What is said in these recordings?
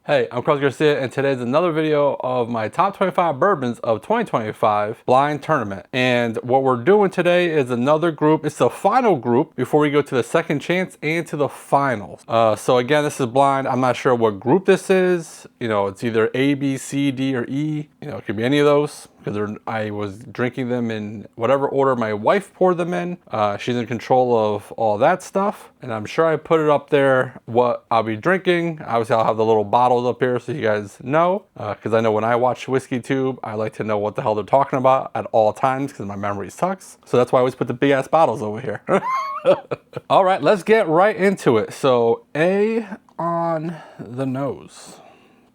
Hey, I'm Carlos Garcia, and today's another video of my top 25 bourbons of 2025 blind tournament. And what we're doing today is another group. It's the final group before we go to the second chance and to the finals. So again, this is blind. I'm not sure what group this is. You know, it's either A, B, C, D, or E. You know, it could be any of those, because I was drinking them in whatever order my wife poured them in. She's in control of all that stuff, and I'm sure I put it up there what I'll be drinking. Obviously, I'll have the little bottles up here so you guys know, because I know when I watch WhiskeyTube, I like to know what the hell they're talking about at all times because my memory sucks. So that's why I always put the big ass bottles over here. All right, let's get right into it. So A on the nose.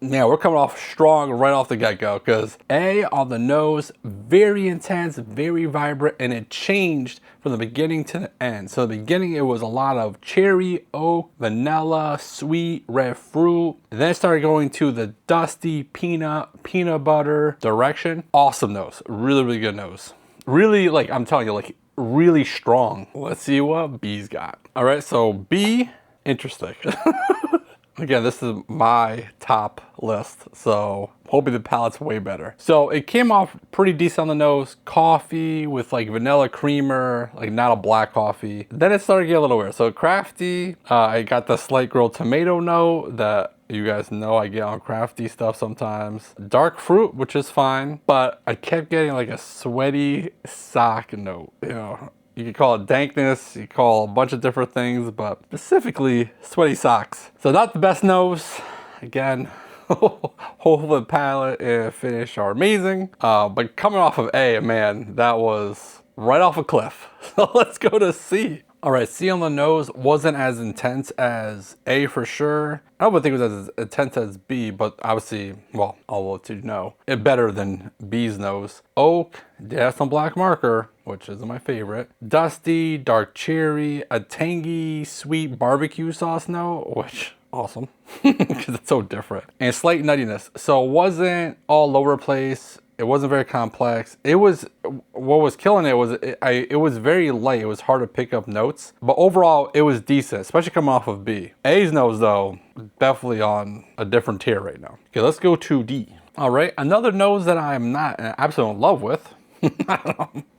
Yeah, we're coming off strong right off the get-go because A on the nose, very intense, very vibrant, and it changed from the beginning to the end. So the beginning, it was a lot of cherry, oak, vanilla, sweet, red fruit. And then it started going to the dusty peanut butter direction. Awesome nose, really, really good nose. Really, like, I'm telling you, like, really strong. Let's see what B's got. All right, so B, interesting. Again, this is my top list, so hoping the palate's way better. So it came off pretty decent on the nose. Coffee with like vanilla creamer, like not a black coffee. Then it started getting a little weird. So crafty, I got the slight grilled tomato note that you guys know I get on crafty stuff sometimes. Dark fruit, which is fine, but I kept getting like a sweaty sock note, you know. You could call it dankness, you could call a bunch of different things, but specifically sweaty socks. So not the best nose. Again, hopefully the palate and finish are amazing. But coming off of A, man, that was right off a cliff. So let's go to C. All right, C on the nose wasn't as intense as A for sure. I don't think it was as intense as B, but obviously, well, I'll let you know, it better than B's nose. Oak, yeah, some black marker, which is my favorite. Dusty, dark cherry, a tangy, sweet barbecue sauce note, which awesome, because it's so different. And slight nuttiness. So it wasn't all over the place. It wasn't very complex. It was, what was killing it was, it was very light. It was hard to pick up notes, but overall it was decent, especially coming off of B. A's nose though, definitely on a different tier right now. Okay, let's go to D. All right, another nose that I'm not absolutely in love with.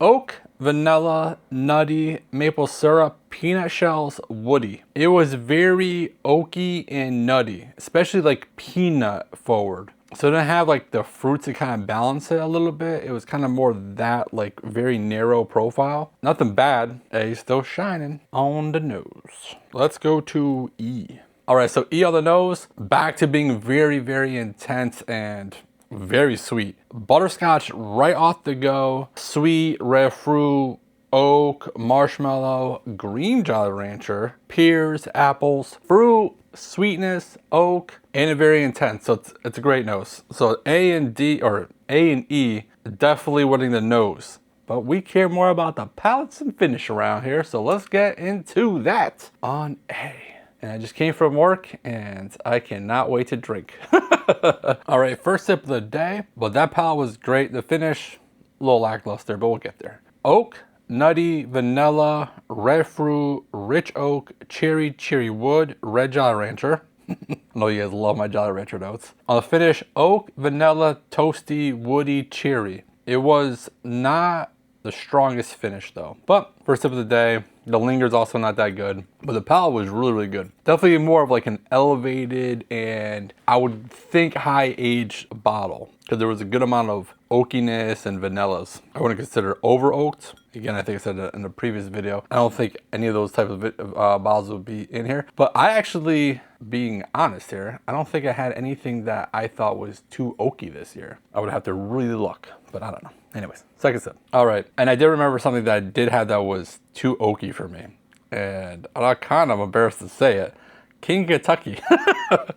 Oak, vanilla, nutty, maple syrup, peanut shells, woody. It was very oaky and nutty, especially like peanut forward. So it didn't have like the fruits to kind of balance it a little bit. It was kind of more that like very narrow profile. Nothing bad. A still shining on the nose. Let's go to E. All right, so E on the nose, back to being very, very intense and very sweet. Butterscotch right off the go. Sweet, red fruit, oak, marshmallow, green Jolly Rancher, pears, apples, fruit, sweetness, oak, and very intense. So it's a great nose. So A and D, or A and E, definitely winning the nose. But we care more about the palates and finish around here. So let's get into that on A. And I just came from work and I cannot wait to drink. All right, first sip of the day. But that palate was great. The finish, a little lackluster, but we'll get there. Oak, nutty, vanilla, red fruit, rich oak, cherry wood, red Jolly Rancher. I know you guys love my Jolly Rancher notes. On the finish, oak, vanilla, toasty, woody, cherry. It was not the strongest finish though. But first sip of the day, the linger's also not that good, but the palate was really, really good. Definitely more of like an elevated and I would think high aged bottle because there was a good amount of oakiness and vanillas. I wouldn't consider over oaked. Again, I think I said that in the previous video. I don't think any of those type of bottles would be in here, but I actually, being honest here, I don't think I had anything that I thought was too oaky this year. I would have to really look, but I don't know. Anyways, second sip. All right, and I did remember something that I did have that was too oaky for me. And I'm kind of embarrassed to say it. King Kentucky.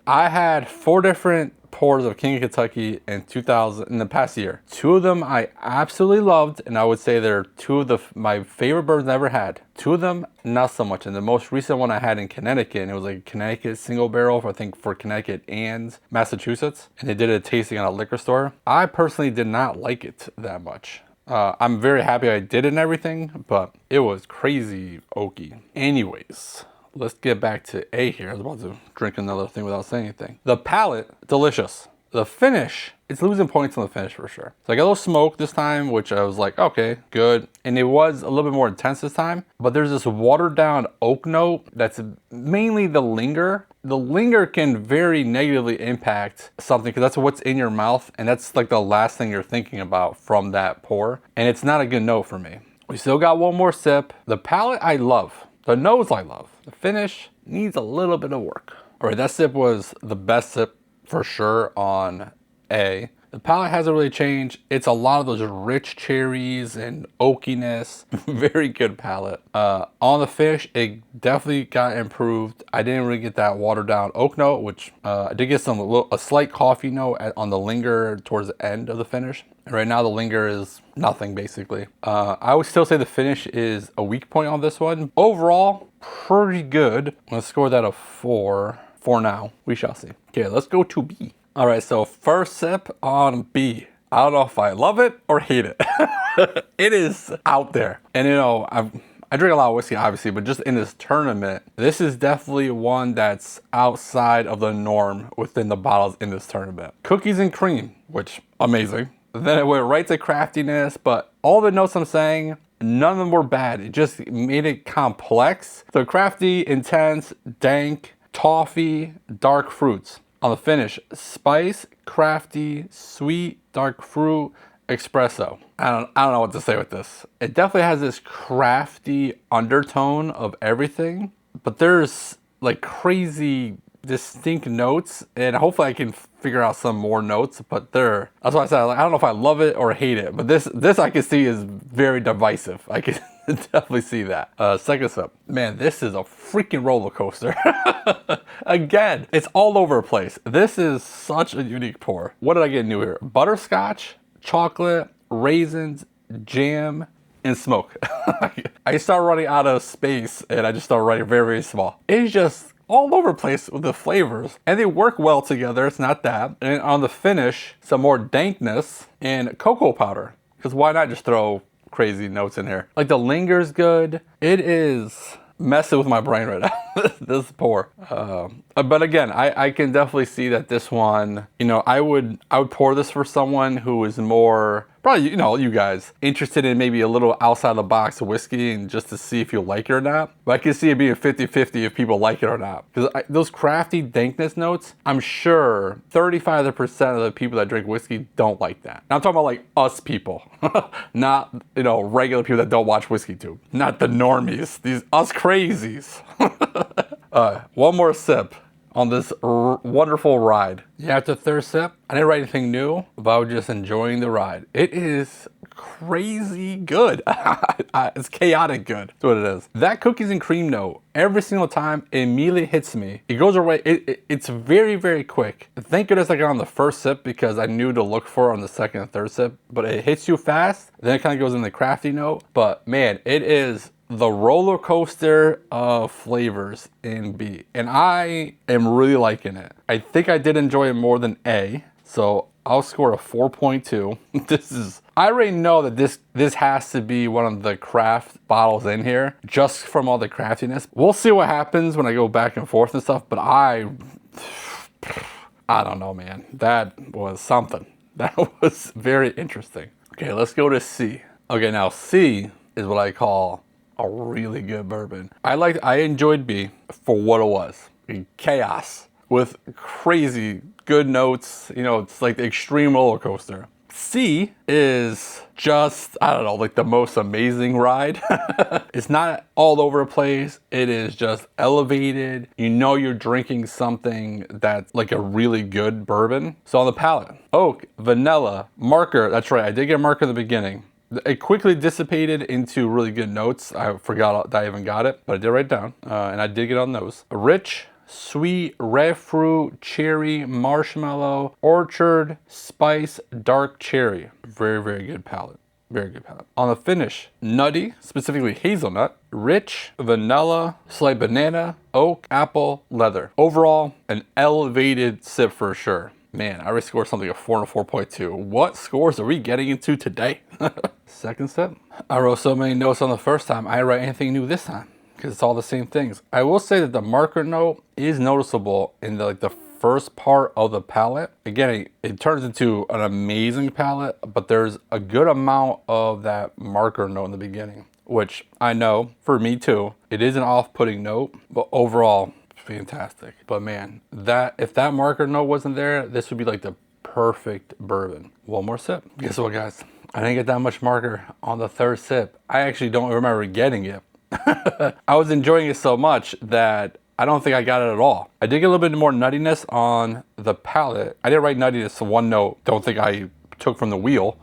I had 4 different pours of King Kentucky in the past year. 2 of them I absolutely loved, and I would say they're 2 of my favorite bourbons I ever had. 2 of them, not so much. And the most recent one I had in Connecticut, and it was like a Connecticut single barrel, I think for Connecticut and Massachusetts. And they did a tasting at a liquor store. I personally did not like it that much. I'm very happy I did it and everything, but it was crazy oaky. Anyways, let's get back to A here. I was about to drink another thing without saying anything. The palate, delicious. The finish, it's losing points on the finish for sure. So I got a little smoke this time, which I was like, okay, good. And it was a little bit more intense this time, but there's this watered down oak note that's mainly the linger. The linger can very negatively impact something because that's what's in your mouth. And that's like the last thing you're thinking about from that pour. And it's not a good note for me. We still got one more sip. The palate I love. The nose I love. The finish needs a little bit of work. All right, that sip was the best sip for sure on A. The palate hasn't really changed. It's a lot of those rich cherries and oakiness. Very good palate. On the finish, it definitely got improved. I didn't really get that watered down oak note, which I did get a slight coffee note on the linger towards the end of the finish. And right now the linger is nothing basically. I would still say the finish is a weak point on this one. Overall, pretty good. I'm gonna score that a 4 for now. We shall see. Okay, let's go to B. All right, so first sip on B. I don't know if I love it or hate it. It is out there. And you know, I drink a lot of whiskey obviously, but just in this tournament, this is definitely one that's outside of the norm within the bottles in this tournament. Cookies and cream, which amazing. Then it went right to craftiness, but all the notes I'm saying, none of them were bad. It just made it complex. So crafty, intense, dank, toffee, dark fruits. On the finish, spice, crafty, sweet, dark fruit, espresso. I don't know what to say with this. It definitely has this crafty undertone of everything, but there's like crazy distinct notes, and hopefully I can figure out some more notes, but that's why I said, like, I don't know if I love it or hate it, but this I can see is very divisive. I can definitely see that. Second sip. Man, this is a freaking roller coaster. Again, it's all over the place. This is such a unique pour. What did I get new here? Butterscotch, chocolate, raisins, jam, and smoke. I start running out of space and I just start writing very, very small. It's just all over the place with the flavors, and they work well together. It's not that. And on the finish, some more dankness and cocoa powder, because why not just throw crazy notes in here? Like the linger's good. It is messing with my brain right now. This pour. But again, I can definitely see that this one, you know, I would pour this for someone who is more, probably, you know, you guys, interested in maybe a little outside the box whiskey and just to see if you like it or not. But I can see it being 50-50 if people like it or not. Because those crafty dankness notes, I'm sure 35% of the people that drink whiskey don't like that. And I'm talking about like us people, not, you know, regular people that don't watch WhiskeyTube. Not the normies, these us crazies. One more sip on this wonderful ride. Yeah, after the third sip, I didn't write anything new, but I was just enjoying the ride. It is crazy good. It's chaotic good. That's what it is. That cookies and cream note, every single time, it immediately hits me. It goes away. It's very, very quick. Thank goodness I got on the first sip because I knew to look for on the second and third sip, but it hits you fast. Then it kind of goes in the crafty note. But man, it is the roller coaster of flavors in B, and I am really liking it. I think I did enjoy it more than A, so I'll score a 4.2. I already know that this has to be one of the craft bottles in here, just from all the craftiness. We'll see what happens when I go back and forth and stuff, but I don't know, man. That was something. That was very interesting. Okay, let's go to C. Okay, now C is what I call a really good bourbon. I enjoyed B for what it was. Chaos with crazy good notes. You know, it's like the extreme roller coaster. C is just, I don't know, like the most amazing ride. It's not all over the place. It is just elevated. You know you're drinking something that's like a really good bourbon. So on the palate, oak, vanilla, marker. That's right, I did get a marker in the beginning. It quickly dissipated into really good notes. I forgot that I even got it, but I did write it down, and I did get on those. Rich, sweet, red fruit, cherry, marshmallow, orchard, spice, dark cherry. Very, very good palate. Very good palate. On the finish, nutty, specifically hazelnut, rich, vanilla, slight banana, oak, apple, leather. Overall, an elevated sip for sure. Man, I already scored something a 4 and a 4.2. What scores are we getting into today? Second sip. I wrote so many notes on the first time, I didn't write anything new this time. because it's all the same things. I will say that the marker note is noticeable in the, like the first part of the palate. Again, it turns into an amazing palate, but there's a good amount of that marker note in the beginning, which I know for me too, it is an off-putting note, but overall, fantastic. But man, that if that marker note wasn't there, this would be like the perfect bourbon. One more sip. Guess what, guys? I didn't get that much marker on the third sip. I actually don't remember getting it. I was enjoying it so much that I don't think I got it at all. I did get a little bit more nuttiness on the palate. I didn't write nuttiness to one note. Don't think I took from the wheel.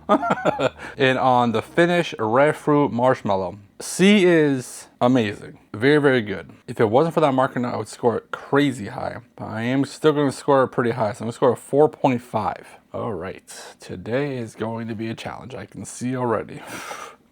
And on the finish, red fruit marshmallow. C is amazing. Very, very good. If it wasn't for that marker note, I would score it crazy high. But I am still going to score it pretty high. So I'm going to score a 4.5. All right. Today is going to be a challenge. I can see already.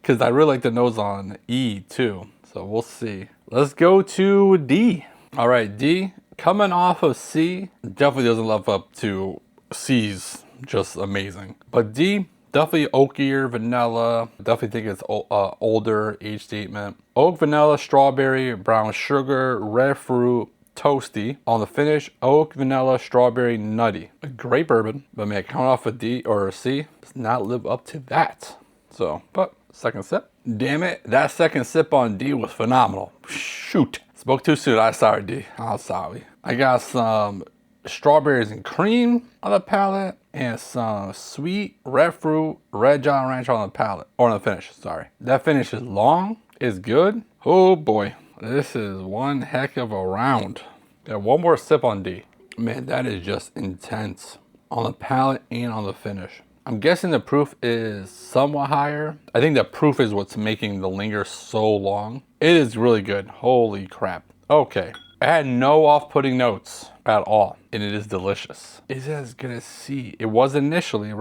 Because I really like the nose on E too. So we'll see. Let's go to D. All right, D, coming off of C, definitely doesn't live up to C's just amazing. But D, definitely oakier, vanilla. Definitely think it's older age statement. Oak, vanilla, strawberry, brown sugar, red fruit, toasty. On the finish, oak, vanilla, strawberry, nutty. A great bourbon, but man, coming off a D or a C does not live up to that. So, but second sip. Damn it, that second sip on D was phenomenal. Shoot. Spoke too soon. I'm sorry, D. I'm sorry. I got some strawberries and cream on the palate and some sweet red fruit, red Jolly Rancher on the palate. Or on the finish, sorry. That finish is long. It's good. Oh boy. This is one heck of a round. Got one more sip on D. Man, that is just intense on the palate and on the finish. I'm guessing the proof is somewhat higher. I think the proof is what's making the linger so long. It is really good. Holy crap. Okay. I had no off-putting notes at all, and it is delicious. Is it as good as C? It was initially,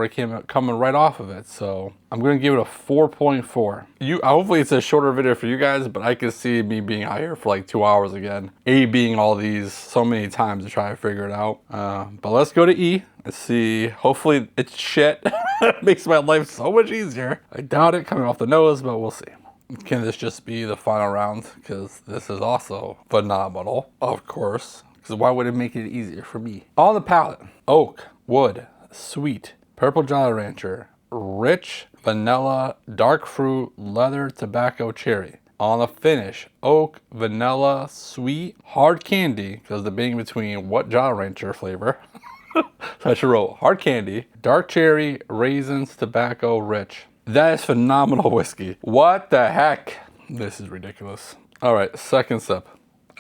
coming right off of it, so I'm gonna give it a 4.4. Hopefully it's a shorter video for you guys, but I can see me being out here for like 2 hours again. A being all these so many times to try to figure it out. But let's go to E. Let's see. Hopefully it's shit. It makes my life so much easier. I doubt it coming off the nose, but we'll see. Can this just be the final round? Because this is also phenomenal, of course. Because why would it make it easier for me? On the palate, oak, wood, sweet, purple Jolly Rancher, rich, vanilla, dark fruit, leather, tobacco, cherry. On the finish, oak, vanilla, sweet, hard candy, because the being between what Jolly Rancher flavor. So I should wrote hard candy, dark cherry, raisins, tobacco, rich. That is phenomenal whiskey. What the heck? This is ridiculous. All right, second sip.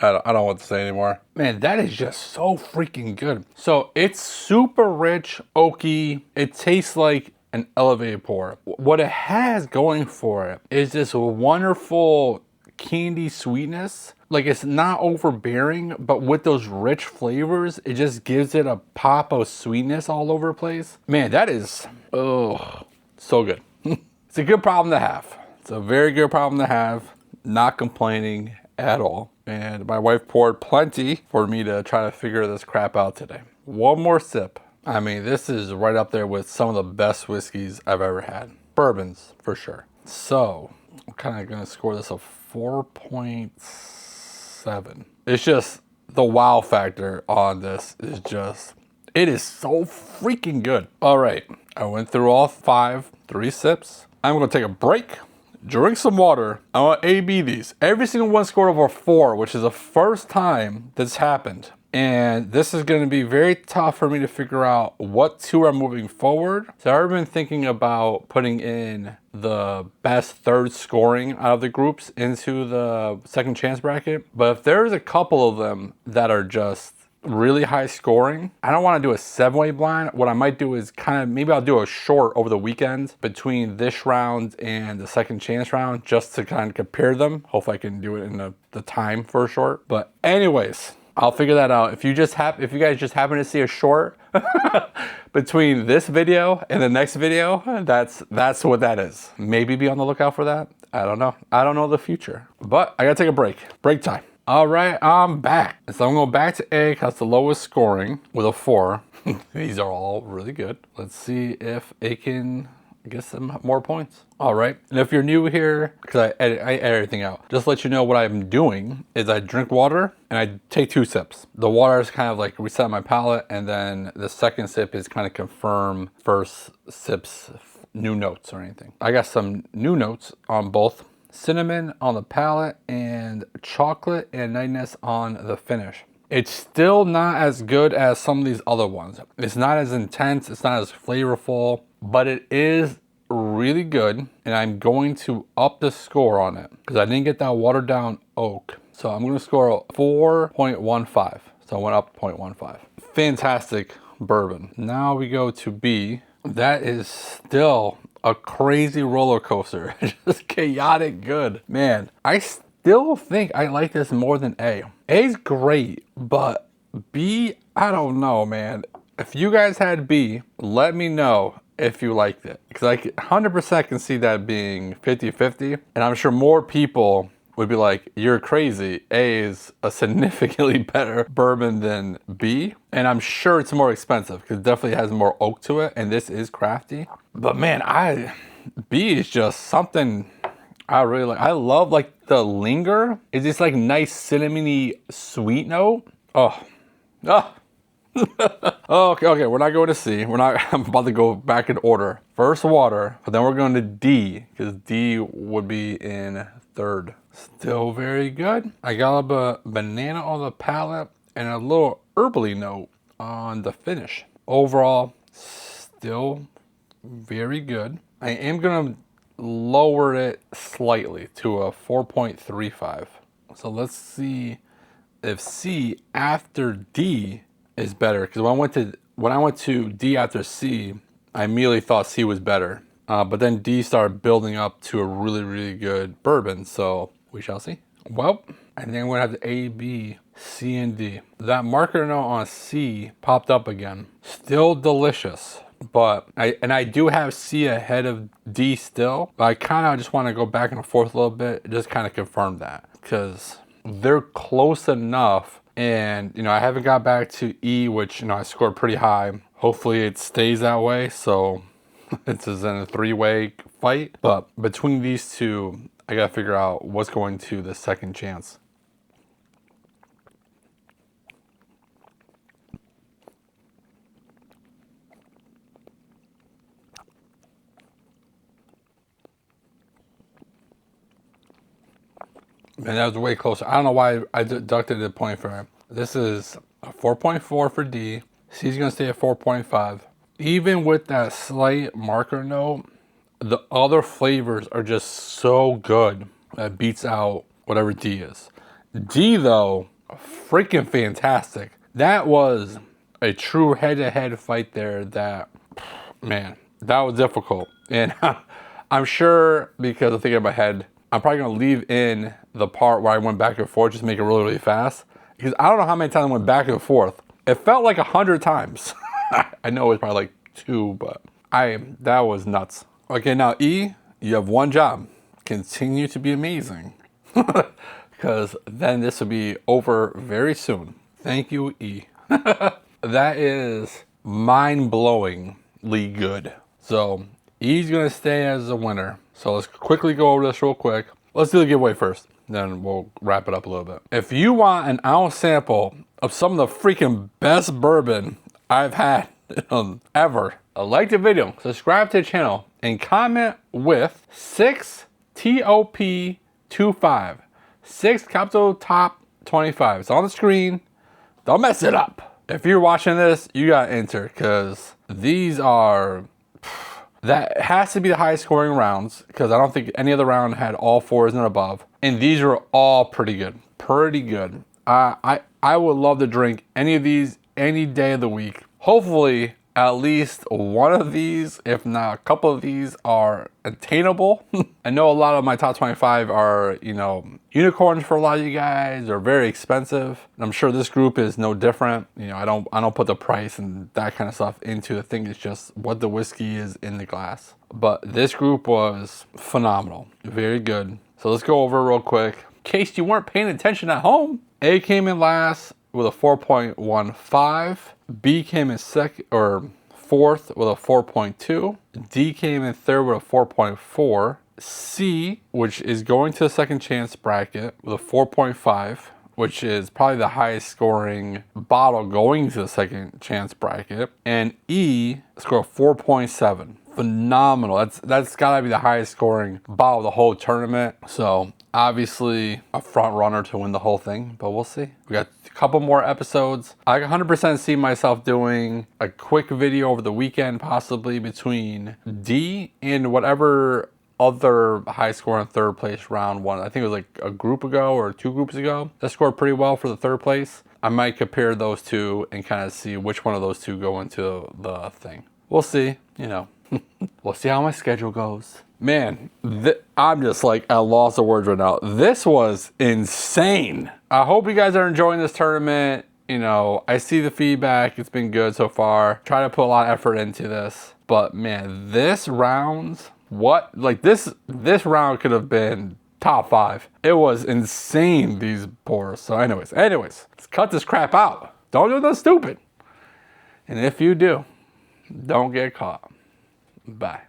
I don't know what to say anymore. Man, that is just so freaking good. So it's super rich, oaky. It tastes like an elevated pour. What it has going for it is this wonderful candy sweetness. Like, it's not overbearing, but with those rich flavors, it just gives it a pop of sweetness all over the place. Man, that is, oh, so good. It's a good problem to have. It's a very good problem to have. Not complaining at all. And my wife poured plenty for me to try to figure this crap out today. One more sip. I mean, this is right up there with some of the best whiskeys I've ever had. Bourbons, for sure. So, I'm kind of going to score this a 4.7. It's just, the wow factor on this is just, it is so freaking good. All right, I went through all 3 sips. I'm going to take a break, drink some water. I want to A-B these. Every single one scored over 4, which is the first time this happened. And this is going to be very tough for me to figure out what 2 are moving forward. So I've been thinking about putting in the best third scoring out of the groups into the second chance bracket. But if there's a couple of them that are just really high scoring, I don't want to do a 7-way blind. What I might do is maybe I'll do a short over the weekend between this round and the second chance round, just to kind of compare them. Hopefully I can do it in the time for a short. But anyways, I'll figure that out. If you guys just happen to see a short between this video and the next video, that's what that is. Maybe be on the lookout for that. I don't know. I don't know the future. But I gotta take a break. Break time. All right, I'm back. So I'm going back to A, because the lowest scoring with a 4. These are all really good. Let's see if it can get some more points. All right, and if you're new here, because I edit everything out, just to let you know what I'm doing is I drink water and I take 2 sips. The water is kind of like reset my palate, and then the second sip is kind of confirm first sip's new notes or anything. I got some new notes on both. Cinnamon on the palate and chocolate and nightness on the finish. It's still not as good as some of these other ones. It's not as intense, it's not as flavorful, but it is really good, and I'm going to up the score on it because I didn't get that watered down oak. So I'm going to score 4.15. So I went up 0.15. Fantastic bourbon. Now we go to B. That is still a crazy roller coaster. Just chaotic good. Man, I still think I like this more than A. A's great, but B, I don't know, man. If you guys had B, let me know if you liked it. Because I 100% can see that being 50-50. And I'm sure more people would be like, you're crazy. A is a significantly better bourbon than B. And I'm sure it's more expensive because it definitely has more oak to it. And this is crafty. But man, B is just something I really like. I love like the linger. It's just like nice cinnamony sweet note. Oh. Okay, we're not going to C. I'm about to go back in order. First water, but then we're going to D, because D would be in third. Still very good. I got a banana on the palate and a little herbally note on the finish. Overall, still very good. I am going to lower it slightly to a 4.35. So let's see if C after D is better, because when I went to D after C, I immediately thought C was better, but then D started building up to a really, really good bourbon, so we shall see. Well, I think I'm gonna have the A, B, C, and D. That marker note on C popped up again. Still delicious, but I do have C ahead of D still, but I kind of just want to go back and forth a little bit, just kind of confirm that, because they're close enough. And, you know, I haven't got back to E, which, you know, I scored pretty high. Hopefully it stays that way. So it's in a 3-way fight. But between these two, I got to figure out what's going to the second chance. Man, that was way closer. I don't know why I deducted the point for him. This is a 4.4 for D. C's gonna stay at 4.5. Even with that slight marker note, the other flavors are just so good that beats out whatever D is. D though, freaking fantastic. That was a true head-to-head fight there that, man, that was difficult. And I'm sure, because I'm thinking in my head, I'm probably gonna leave in the part where I went back and forth, just make it really, really fast. Because I don't know how many times I went back and forth. It felt like 100 times. I know it was probably like 2, but that was nuts. Okay, now E, you have one job. Continue to be amazing. Because then this will be over very soon. Thank you, E. That is mind-blowingly good. So E's gonna stay as a winner. So let's quickly go over this real quick. Let's do the giveaway first, then we'll wrap it up a little bit. If you want an ounce sample of some of the freaking best bourbon I've had ever, like the video, subscribe to the channel, and comment with 6 TOP25. 6 capital top 25. It's on the screen. Don't mess it up. If you're watching this, you gotta enter, because these are... That has to be the highest scoring rounds, because I don't think any other round had all 4s and above. And these are all pretty good. Pretty good. I would love to drink any of these any day of the week. Hopefully, at least one of these, if not a couple of these, are attainable. I know a lot of my top 25 are, you know, unicorns for a lot of you guys, or very expensive. And I'm sure this group is no different. You know, I don't put the price and that kind of stuff into the thing. It's just what the whiskey is in the glass. But this group was phenomenal. Very good. So let's go over real quick. In case you weren't paying attention at home, A came in last with a 4.15. B came in second or fourth with a 4.2. D came in third with a 4.4. C, which is going to the second chance bracket with a 4.5, which is probably the highest scoring bottle going to the second chance bracket. And E scored 4.7. Phenomenal. That's gotta be the highest scoring bottle of the whole tournament. So obviously a front runner to win the whole thing, but we'll see. We got a couple more episodes. I 100% see myself doing a quick video over the weekend, possibly between D and whatever other high score in third place round one. I think it was like a group ago or 2 groups ago that scored pretty well for the third place. I might compare those two and kind of see which one of those two go into the thing. We'll see, you know. We'll see how my schedule goes. Man, I'm just like at loss of words right now. This was insane. I hope you guys are enjoying this tournament. You know, I see the feedback. It's been good so far. Try to put a lot of effort into this. But man, this round, this round could have been top 5. It was insane, these pours. So anyways, let's cut this crap out. Don't do nothing stupid. And if you do, don't get caught. Bye.